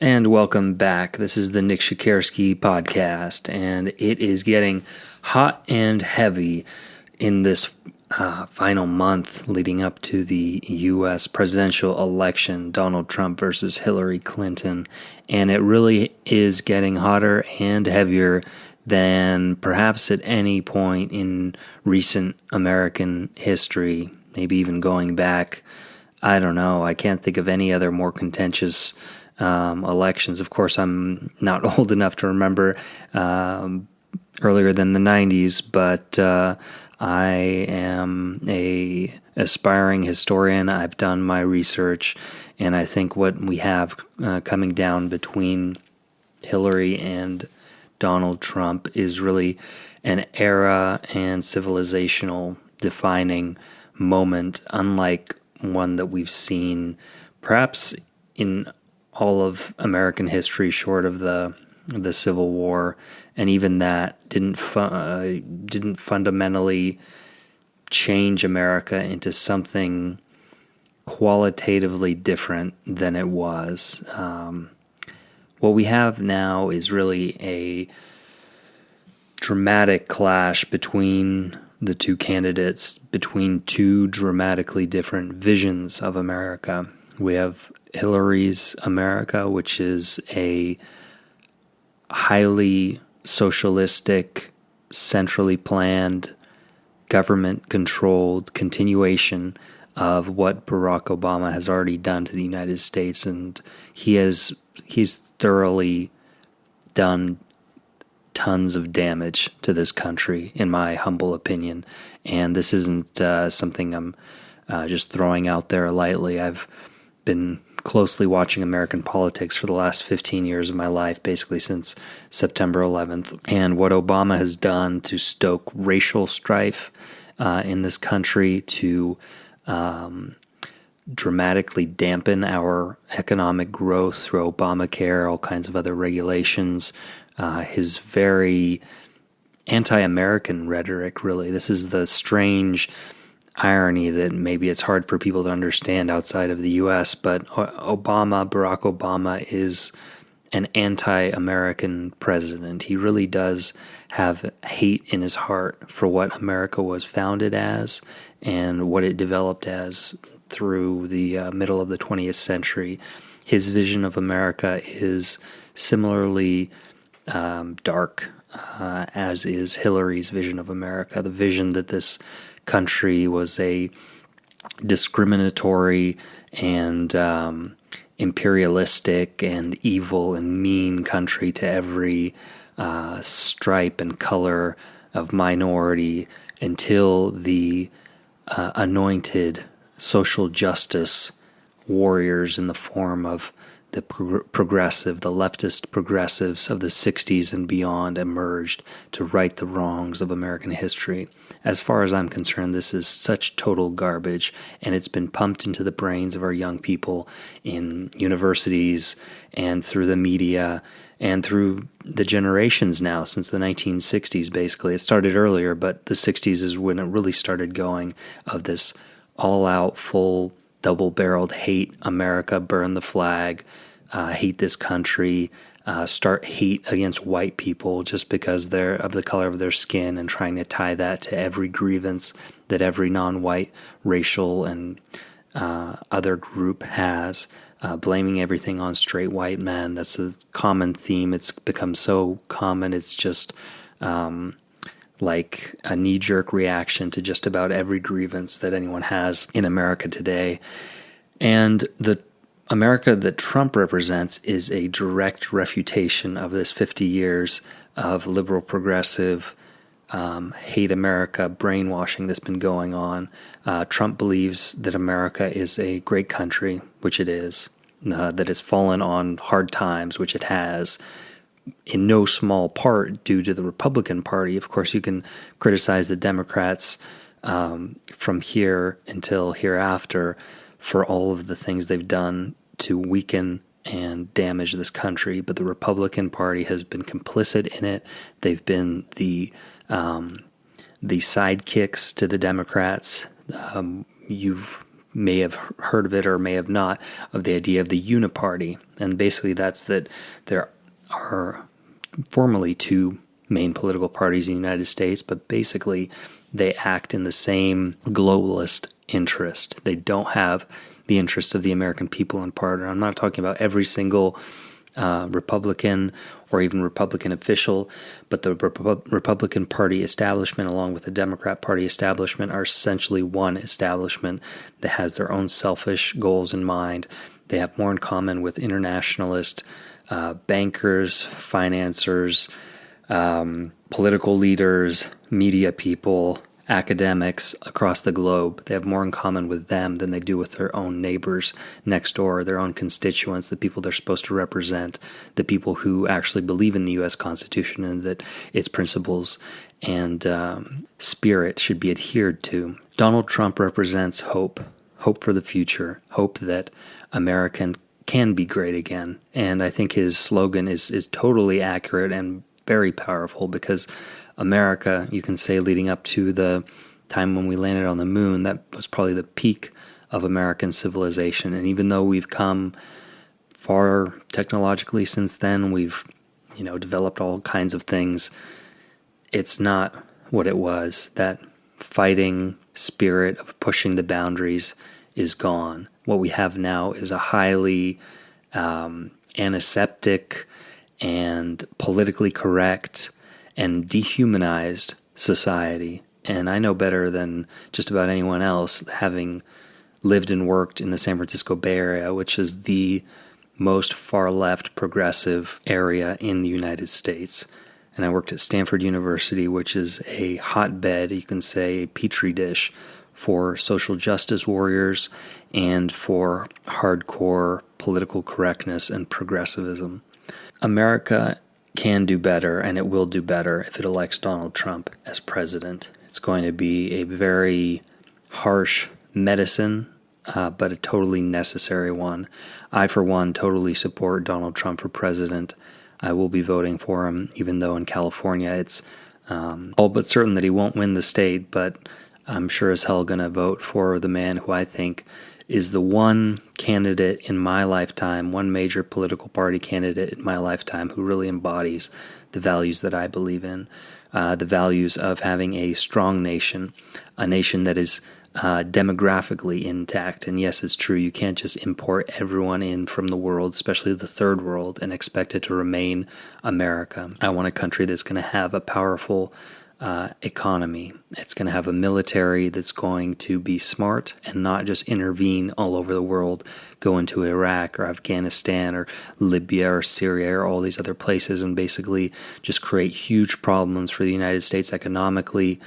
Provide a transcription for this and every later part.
And welcome back. This is the Nick Shikarsky podcast, and it is getting hot and heavy in this final month leading up to the U.S. presidential election, Donald Trump versus Hillary Clinton. And it really is getting hotter and heavier than perhaps at any point in recent American history, maybe even going back, I don't know, I can't think of any other more contentious elections. Of course, I'm not old enough to remember earlier than the 90s, but I am a aspiring historian. I've done my research, and I think what we have coming down between Hillary and Donald Trump is really an era and civilizational defining moment, unlike one that we've seen perhaps in all of American history, short of the Civil War, and even that didn't fundamentally change America into something qualitatively different than it was. What we have now is really a dramatic clash between the two candidates, between two dramatically different visions of America. We have Hillary's America, which is a highly socialistic, centrally planned, government-controlled continuation of what Barack Obama has already done to the United States, and he's thoroughly done tons of damage to this country, in my humble opinion. And this isn't something I'm just throwing out there lightly. I've been closely watching American politics for the last 15 years of my life, basically since September 11th. And what Obama has done to stoke racial strife in this country, to dramatically dampen our economic growth through Obamacare, all kinds of other regulations, his very anti-American rhetoric, really. This is the strange irony that maybe it's hard for people to understand outside of the U.S., but Barack Obama is an anti-American president. He really does have hate in his heart for what America was founded as and what it developed as through the middle of the 20th century. His vision of America is similarly dark, as is Hillary's vision of America. The vision that this country was a discriminatory and imperialistic and evil and mean country to every stripe and color of minority, until the anointed social justice warriors in the form of the progressive, the leftist progressives of the 60s and beyond emerged to right the wrongs of American history. As far as I'm concerned, this is such total garbage, and it's been pumped into the brains of our young people in universities and through the media and through the generations now, since the 1960s, basically. It started earlier, but the 60s is when it really started going, of this all-out, full, double-barreled hate America, burn the flag, hate this country, start hate against white people just because they're of the color of their skin, and trying to tie that to every grievance that every non-white racial and other group has, blaming everything on straight white men. That's a common theme. It's become so common, it's just like a knee-jerk reaction to just about every grievance that anyone has in America today. And the America that Trump represents is a direct refutation of this 50 years of liberal progressive hate America brainwashing that's been going on. Trump believes that America is a great country, which it is, that it's fallen on hard times, which it has, in no small part due to the Republican Party. Of course, you can criticize the Democrats from here until hereafter for all of the things they've done to weaken and damage this country, but the Republican Party has been complicit in it. They've been the sidekicks to the Democrats. You've may have heard of it or may have not, of the idea of the uniparty. And basically that's that there are formally two main political parties in the United States, but basically they act in the same globalist interest. They don't have the interests of the American people in part. And I'm not talking about every single Republican or even Republican official, but the Republican Party establishment along with the Democrat Party establishment are essentially one establishment that has their own selfish goals in mind. They have more in common with internationalist bankers, financiers, political leaders, media people, academics across the globe. They have more in common with them than they do with their own neighbors next door, their own constituents, the people they're supposed to represent, the people who actually believe in the U.S. Constitution and that its principles and spirit should be adhered to. Donald Trump represents hope for the future, hope that America can be great again. And I think his slogan is totally accurate and very powerful, because America, you can say, leading up to the time when we landed on the moon, that was probably the peak of American civilization. And even though we've come far technologically since then, we've developed all kinds of things, it's not what it was. That fighting spirit of pushing the boundaries is gone. What we have now is a highly antiseptic and politically correct and dehumanized society. And I know better than just about anyone else, having lived and worked in the San Francisco Bay Area, which is the most far-left progressive area in the United States. And I worked at Stanford University, which is a hotbed, you can say a petri dish, for social justice warriors and for hardcore political correctness and progressivism. America can do better, and it will do better if it elects Donald Trump as president. It's going to be a very harsh medicine, but a totally necessary one. I, for one, totally support Donald Trump for president. I will be voting for him, even though in California it's all but certain that he won't win the state, but I'm sure as hell going to vote for the man who I think is the one candidate in my lifetime, one major political party candidate in my lifetime who really embodies the values that I believe in, the values of having a strong nation, a nation that is demographically intact. And yes, it's true, you can't just import everyone in from the world, especially the third world, and expect it to remain America. I want a country that's going to have a powerful economy. It's going to have a military that's going to be smart and not just intervene all over the world, go into Iraq or Afghanistan or Libya or Syria or all these other places and basically just create huge problems for the United States economically,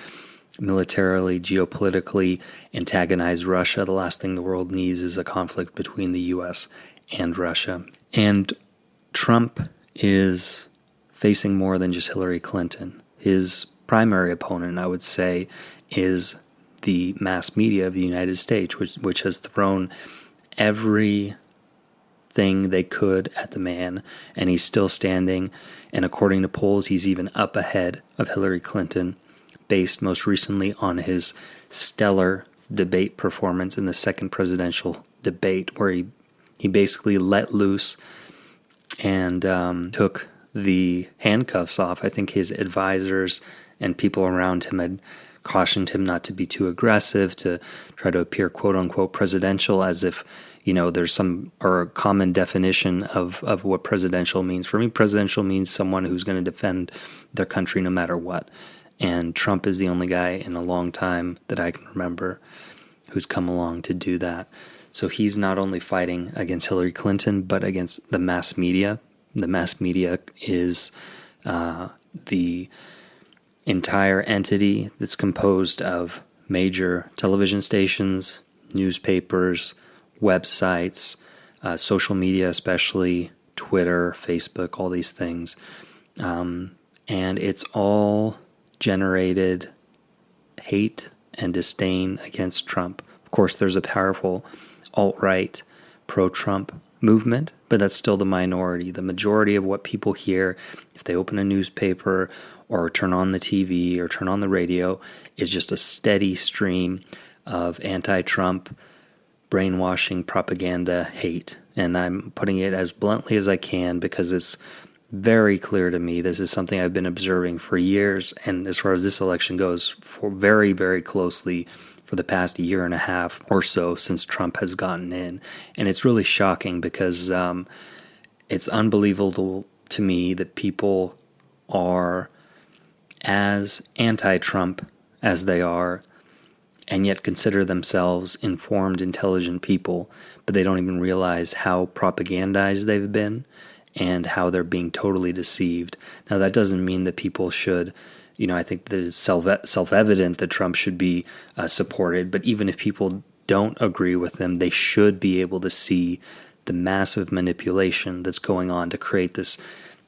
militarily, geopolitically, antagonize Russia. The last thing the world needs is a conflict between the U.S. and Russia. And Trump is facing more than just Hillary Clinton. His primary opponent, I would say, is the mass media of the United States, which has thrown everything they could at the man, and he's still standing. And according to polls, he's even up ahead of Hillary Clinton, based most recently on his stellar debate performance in the second presidential debate, where he basically let loose and took the handcuffs off. I think his advisors and people around him had cautioned him not to be too aggressive, to try to appear quote-unquote presidential, as if, there's some or a common definition of what presidential means. For me, presidential means someone who's going to defend their country no matter what. And Trump is the only guy in a long time that I can remember who's come along to do that. So he's not only fighting against Hillary Clinton, but against the mass media. The mass media is the entire entity that's composed of major television stations, newspapers, websites, social media, especially Twitter, Facebook, all these things. And it's all generated hate and disdain against Trump. Of course, there's a powerful alt-right, pro-Trump movement, but that's still the minority. The majority of what people hear, if they open a newspaper or turn on the TV or turn on the radio, is just a steady stream of anti-Trump brainwashing, propaganda, hate. And I'm putting it as bluntly as I can because it's very clear to me. This is something I've been observing for years, and as far as this election goes, for very, very closely for the past year and a half or so since Trump has gotten in. And it's really shocking because it's unbelievable to me that people are as anti-Trump as they are, and yet consider themselves informed, intelligent people, but they don't even realize how propagandized they've been and how they're being totally deceived. Now, that doesn't mean that people should, I think that it's self-evident that Trump should be supported, but even if people don't agree with him, they should be able to see the massive manipulation that's going on to create this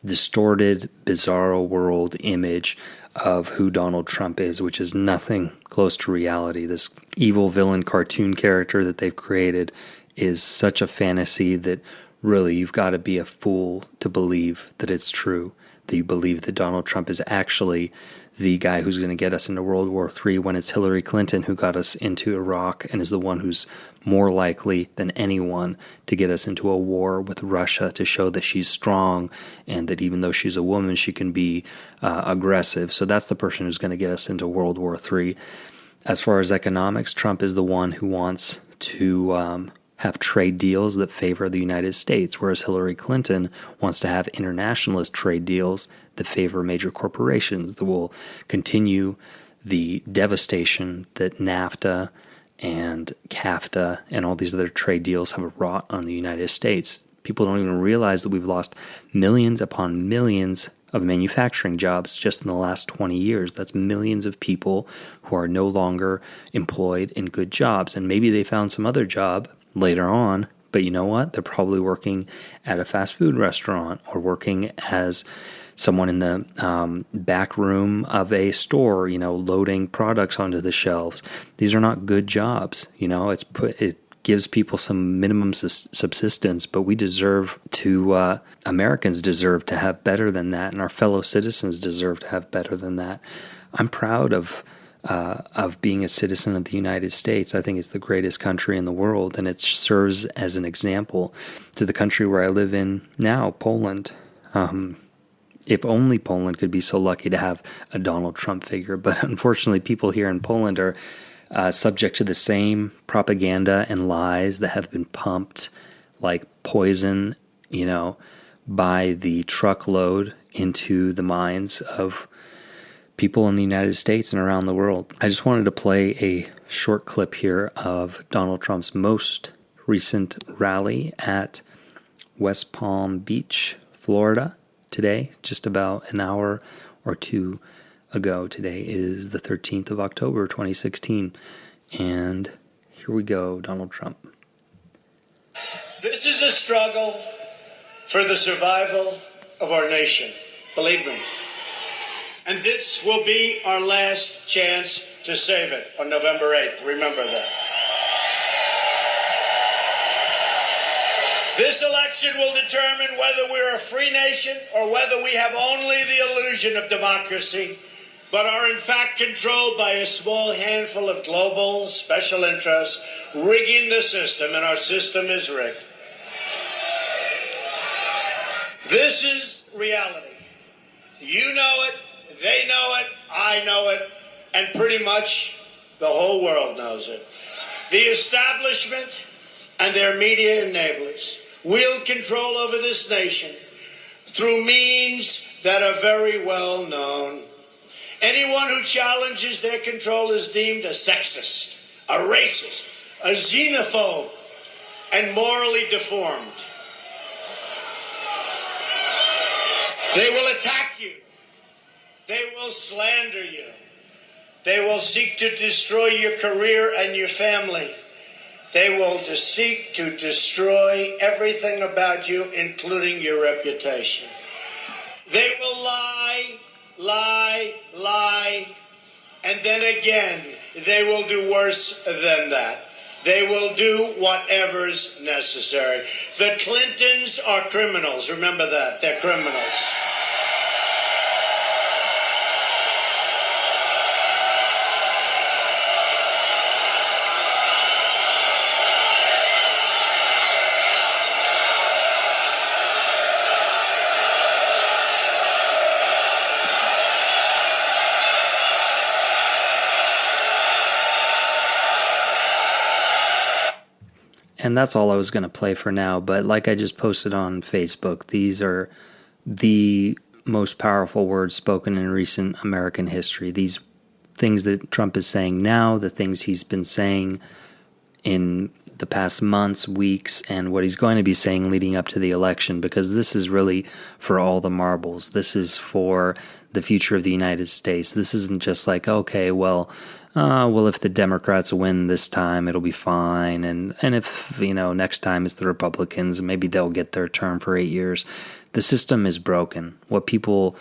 distorted, bizarro world image of who Donald Trump is, which is nothing close to reality. This evil villain cartoon character that they've created is such a fantasy that really you've got to be a fool to believe that it's true, that you believe that Donald Trump is actually the guy who's going to get us into World War III when it's Hillary Clinton who got us into Iraq and is the one who's more likely than anyone to get us into a war with Russia to show that she's strong and that even though she's a woman, she can be aggressive. So that's the person who's going to get us into World War III. As far as economics, Trump is the one who wants to have trade deals that favor the United States, whereas Hillary Clinton wants to have internationalist trade deals that favor major corporations that will continue the devastation that NAFTA and CAFTA and all these other trade deals have wrought on the United States. People don't even realize that we've lost millions upon millions of manufacturing jobs just in the last 20 years. That's millions of people who are no longer employed in good jobs. And maybe they found some other job later on, but you know what? They're probably working at a fast food restaurant or working as someone in the back room of a store, loading products onto the shelves. These are not good jobs. It gives people some minimum subsistence, but we deserve to, Americans deserve to have better than that, and our fellow citizens deserve to have better than that. I'm proud of being a citizen of the United States. I think it's the greatest country in the world, and it serves as an example to the country where I live in now, Poland. If only Poland could be so lucky to have a Donald Trump figure, but unfortunately people here in Poland are subject to the same propaganda and lies that have been pumped like poison, by the truckload into the minds of people in the United States and around the world. I just wanted to play a short clip here of Donald Trump's most recent rally at West Palm Beach, Florida today, just about an hour or two ago. Today is the 13th of October, 2016. And here we go, Donald Trump. This is a struggle for the survival of our nation, believe me. And this will be our last chance to save it on November 8th. Remember that. This election will determine whether we're a free nation or whether we have only the illusion of democracy, but are in fact controlled by a small handful of global special interests rigging the system, and our system is rigged. This is reality. You know it, they know it, I know it, and pretty much the whole world knows it. The establishment and their media enablers wield control over this nation through means that are very well known. Anyone who challenges their control is deemed a sexist, a racist, a xenophobe, and morally deformed. They will attack you. They will slander you. They will seek to destroy your career and your family. They will seek to destroy everything about you, including your reputation. They will lie, and then again, they will do worse than that. They will do whatever's necessary. The Clintons are criminals. Remember that. They're criminals. And that's all I was going to play for now. But like I just posted on Facebook, these are the most powerful words spoken in recent American history. These things that Trump is saying now, the things he's been saying in the past months, weeks, and what he's going to be saying leading up to the election, because this is really for all the marbles. This is for the future of the United States. This isn't just like, okay, well, if the Democrats win this time, it'll be fine. And if, next time it's the Republicans, maybe they'll get their term for 8 years. The system is broken. What people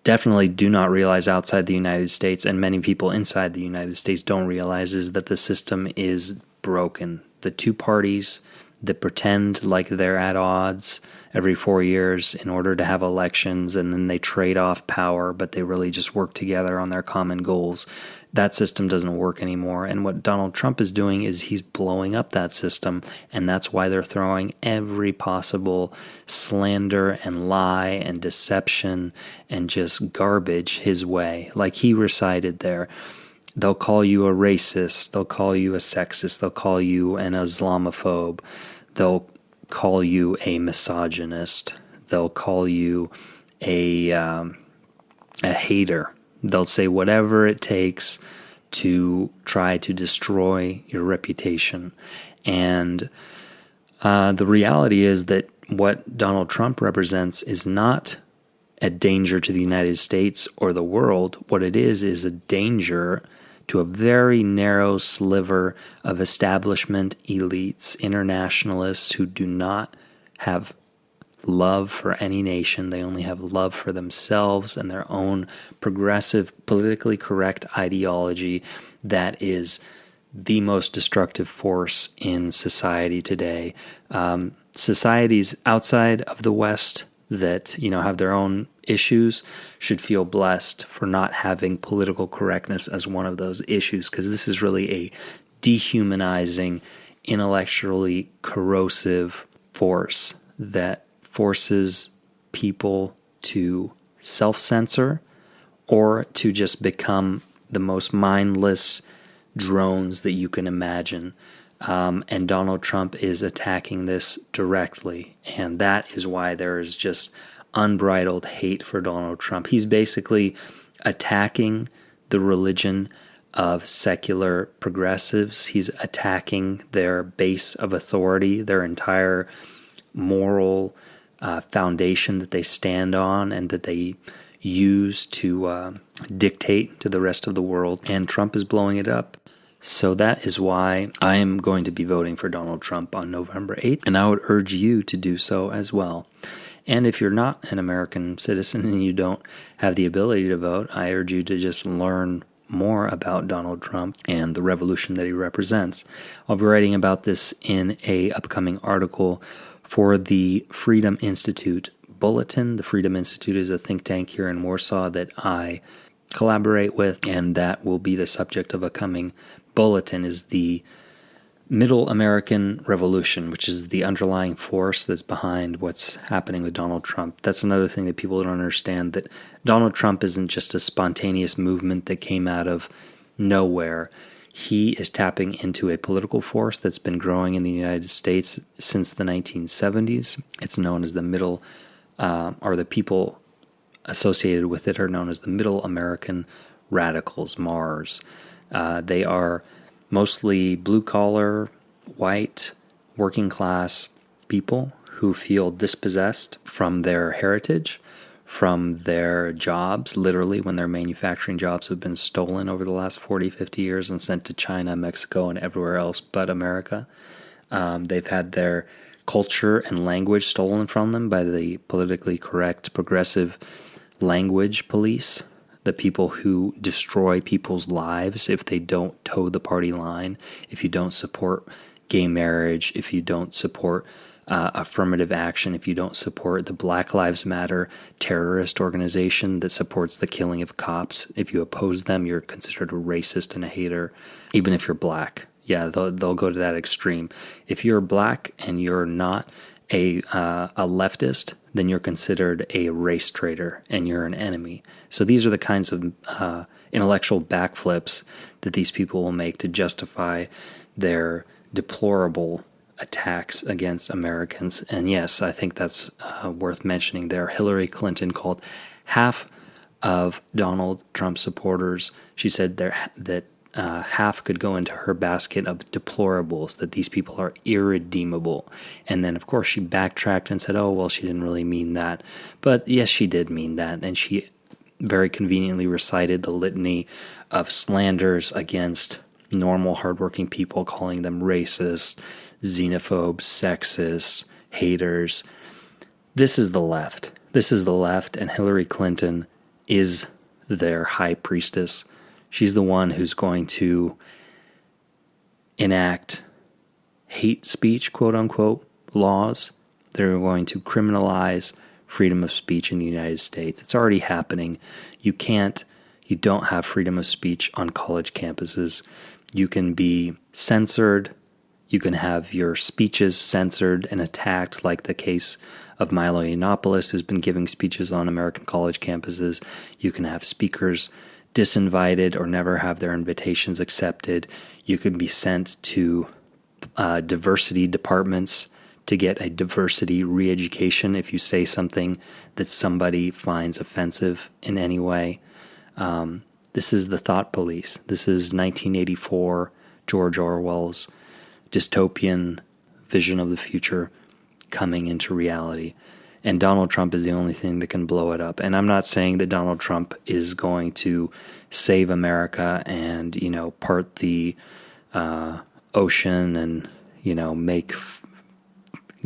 definitely do not realize outside the United States, and many people inside the United States don't realize, is that the system is broken. The two parties that pretend like they're at odds every 4 years in order to have elections, and then they trade off power, but they really just work together on their common goals. That system doesn't work anymore. And what Donald Trump is doing is he's blowing up that system, and that's why they're throwing every possible slander and lie and deception and just garbage his way. Like he recited there, they'll call you a racist, they'll call you a sexist, they'll call you an Islamophobe, they'll call you a misogynist, they'll call you a hater. They'll say whatever it takes to try to destroy your reputation. And the reality is that what Donald Trump represents is not a danger to the United States or the world. What it is a danger to a very narrow sliver of establishment elites, internationalists who do not have love for any nation. They only have love for themselves and their own progressive, politically correct ideology that is the most destructive force in society today. Societies outside of the West that, have their own issues should feel blessed for not having political correctness as one of those issues, because this is really a dehumanizing, intellectually corrosive force that forces people to self-censor or to just become the most mindless drones that you can imagine. And Donald Trump is attacking this directly. And that is why there is just unbridled hate for Donald Trump. He's basically attacking the religion of secular progressives. He's attacking their base of authority, their entire moral foundation that they stand on and that they use to dictate to the rest of the world. And Trump is blowing it up. So that is why I am going to be voting for Donald Trump on November 8th, and I would urge you to do so as well. And if you're not an American citizen and you don't have the ability to vote, I urge you to just learn more about Donald Trump and the revolution that he represents. I'll be writing about this in an upcoming article for the Freedom Institute Bulletin. The Freedom Institute is a think tank here in Warsaw that I collaborate with, and that will be the subject of a coming bulletin, is the Middle American Revolution, which is the underlying force that's behind what's happening with Donald Trump. That's another thing that people don't understand, that Donald Trump isn't just a spontaneous movement that came out of nowhere. He is tapping into a political force that's been growing in the United States since the 1970s. It's known as the Middle, or the people associated with it are known as the Middle American Radicals, MARS. They are mostly blue-collar, white, working-class people who feel dispossessed from their heritage, from their jobs, literally when their manufacturing jobs have been stolen over the last 40, 50 years and sent to China, Mexico, and everywhere else but America. They've had their culture and language stolen from them by the politically correct, progressive language police, the people who destroy people's lives if they don't toe the party line, if you don't support gay marriage, if you don't support affirmative action, if you don't support the Black Lives Matter terrorist organization that supports the killing of cops. If you oppose them, you're considered a racist and a hater, even if you're black. Yeah, they'll go to that extreme. If you're black and you're not a leftist, then you're considered a race traitor and you're an enemy. So these are the kinds of intellectual backflips that these people will make to justify their deplorable attacks against Americans. And yes, I think that's worth mentioning there. Hillary Clinton called half of Donald Trump supporters, she said that half could go into her basket of deplorables, that these people are irredeemable. And then, of course, she backtracked and said, oh, well, she didn't really mean that. But yes, she did mean that. And she very conveniently recited the litany of slanders against normal, hardworking people, calling them racist, xenophobes, sexist, haters. This is the left. This is the left, and Hillary Clinton is their high priestess. She's the one who's going to enact hate speech, quote unquote, laws. They're going to criminalize freedom of speech in the United States. It's already happening. You don't have freedom of speech on college campuses. You can be censored. You can have your speeches censored and attacked, like the case of Milo Yiannopoulos, who's been giving speeches on American college campuses. You can have speakers disinvited or never have their invitations accepted. You can be sent to diversity departments to get a diversity re-education if you say something that somebody finds offensive in any way. This is the thought police. This is 1984, George Orwell's dystopian vision of the future coming into reality. And Donald Trump is the only thing that can blow it up. And I'm not saying that Donald Trump is going to save America and, part the ocean and, make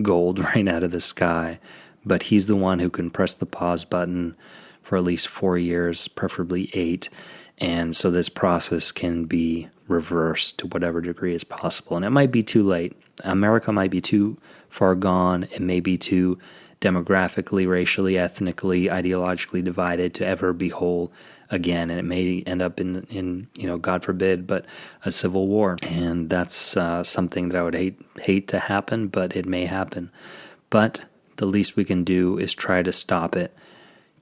gold right out of the sky. But he's the one who can press the pause button for at least 4 years, preferably 8. And so this process can be reversed to whatever degree is possible. And it might be too late. America might be too far gone. It may be too demographically, racially, ethnically, ideologically divided to ever be whole again. And it may end up in God forbid, but a civil war. And that's something that I would hate to happen, but it may happen. But the least we can do is try to stop it.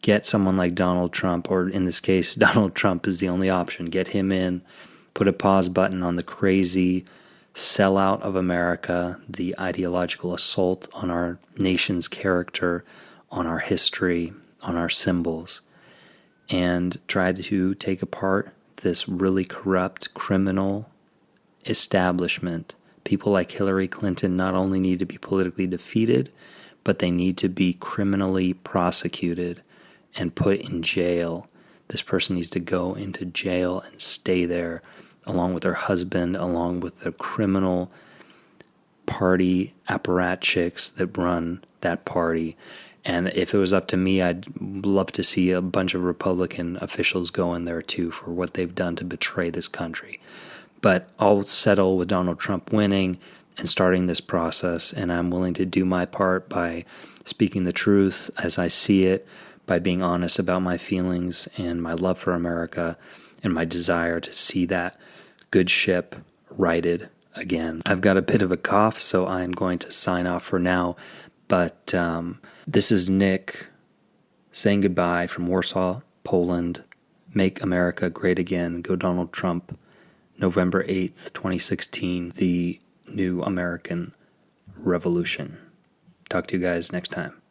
Get someone like Donald Trump, or in this case, Donald Trump is the only option. Get him in, put a pause button on the crazy sellout of America, the ideological assault on our nation's character, on our history, on our symbols, and try to take apart this really corrupt, criminal establishment. People like Hillary Clinton not only need to be politically defeated, but they need to be criminally prosecuted and put in jail. This person needs to go into jail and stay there, along with her husband, along with the criminal party apparatchiks that run that party. And if it was up to me, I'd love to see a bunch of Republican officials go in there too for what they've done to betray this country. But I'll settle with Donald Trump winning and starting this process, and I'm willing to do my part by speaking the truth as I see it, by being honest about my feelings and my love for America and my desire to see that good ship righted again. I've got a bit of a cough, so I'm going to sign off for now. But this is Nick saying goodbye from Warsaw, Poland. Make America great again. Go Donald Trump. November 8th, 2016, the new American Revolution. Talk to you guys next time.